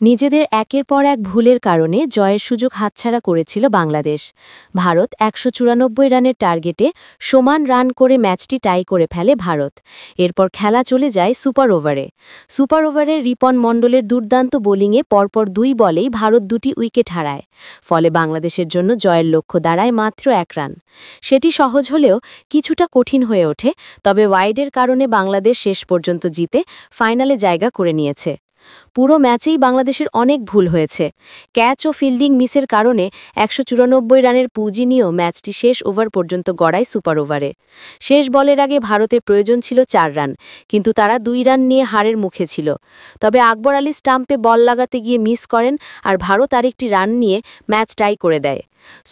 নিজেদের একের পর এক ভুলের কারণে জয়ের সুযোগ হাতছাড়া করেছিল বাংলাদেশ। ভারত ১৯৪ রানের টার্গেটে সমান রান করে ম্যাচটি টাই করে ফেলে ভারত। এরপর খেলা চলে যায় সুপার ওভারে। সুপার ওভারে রিপন মণ্ডলের দুর্দান্ত বোলিংয়ে পরপর ২ বলেই ভারত ২টি উইকেট হারায়। ফলে বাংলাদেশের জন্য জয়ের লক্ষ্য দাঁড়ায় মাত্র ১ রান। সেটি সহজ হলেও কিছুটা কঠিন হয়ে ওঠে, তবে ওয়াইডের কারণে বাংলাদেশ শেষ পর্যন্ত জিতে ফাইনালে জায়গা করে নিয়েছে। পুরো ম্যাচেই বাংলাদেশের অনেক ভুল হয়েছে। ক্যাচ ও ফিল্ডিং মিসের কারণে ১৯৪ রানের পুঁজি নিয়েও ম্যাচটি শেষ ওভার পর্যন্ত গড়ায় সুপার ওভারে। শেষ বলের আগে ভারতের প্রয়োজন ছিল ৪ রান, কিন্তু তারা ২ রান নিয়ে হারের মুখে ছিল। তবে আকবর আলী স্টাম্পে বল লাগাতে গিয়ে মিস করেন আর ভারত আরেকটি রান নিয়ে ম্যাচ টাই করে দেয়।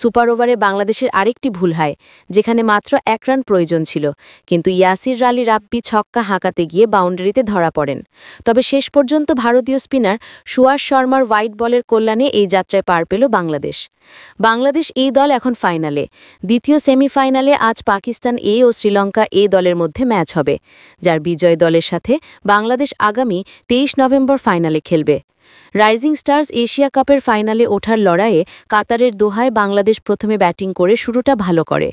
সুপার ওভারে বাংলাদেশের আরেকটি ভুল হয়, যেখানে মাত্র ১ রান প্রয়োজন ছিল, কিন্তু ইয়াসির আলী রাব্বি ছক্কা হাঁকাতে গিয়ে বাউন্ডারিতে ধরা পড়েন। তবে শেষ পর্যন্ত ভারতীয় স্পিনার সুয়াস শর্মার হোয়াইট বলের কল্যাণে এই যাত্রায় পার পেল বাংলাদেশ। বাংলাদেশ এই দল এখন ফাইনালে। দ্বিতীয় সেমিফাইনালে আজ পাকিস্তান এ ও শ্রীলঙ্কা এ দলের মধ্যে ম্যাচ হবে, যার বিজয় দলের সাথে বাংলাদেশ আগামী ২৩ নভেম্বর ফাইনালে খেলবে। রাইজিং স্টার্স এশিয়া কাপের ফাইনালে ওঠার লড়াইয়ে কাতারের দোহায় বাংলাদেশ প্রথমে ব্যাটিং করে শুরুটা ভালো করে।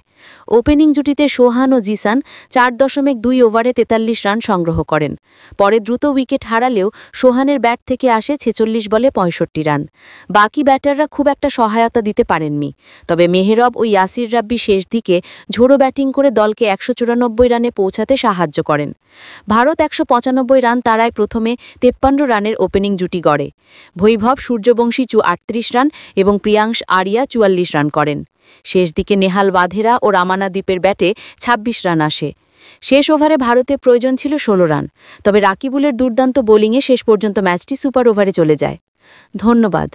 ওপেনিং জুটিতে সোহান ও জিসান ৪.২ ওভারে ৪৩ রান সংগ্রহ করেন। পরে দ্রুত উইকেট হারালেও সোহানের ব্যাট থেকে আসে ৪৬ বলে ৬৫ রান। বাকি ব্যাটাররা খুব একটা সহায়তা দিতে পারেননি, তবে মেহেরব ও ইয়াসির রাব্বি শেষ দিকে ঝোড়ো ব্যাটিং করে দলকে ১৯৪ রানে পৌঁছাতে সাহায্য করেন। ভারত ১৯৫ রান তাড়ায় প্রথমে ৫৩ রানের ওপেনিং জুটি গড়ে। বৈভব সূর্যবংশী ৩৮ রান এবং প্রিয়াংশ আরিয়া ৪৪ রান করেন। শেষ দিকে নেহাল ওয়াধেরা ও রামানাদ্বীপের ব্যাটে ২৬ রান আসে। শেষ ওভারে ভারতের প্রয়োজন ছিল ১৬ রান, তবে রাকিবুলের দুর্দান্ত বোলিংয়ে শেষ পর্যন্ত ম্যাচটি সুপার ওভারে চলে যায়। ধন্যবাদ।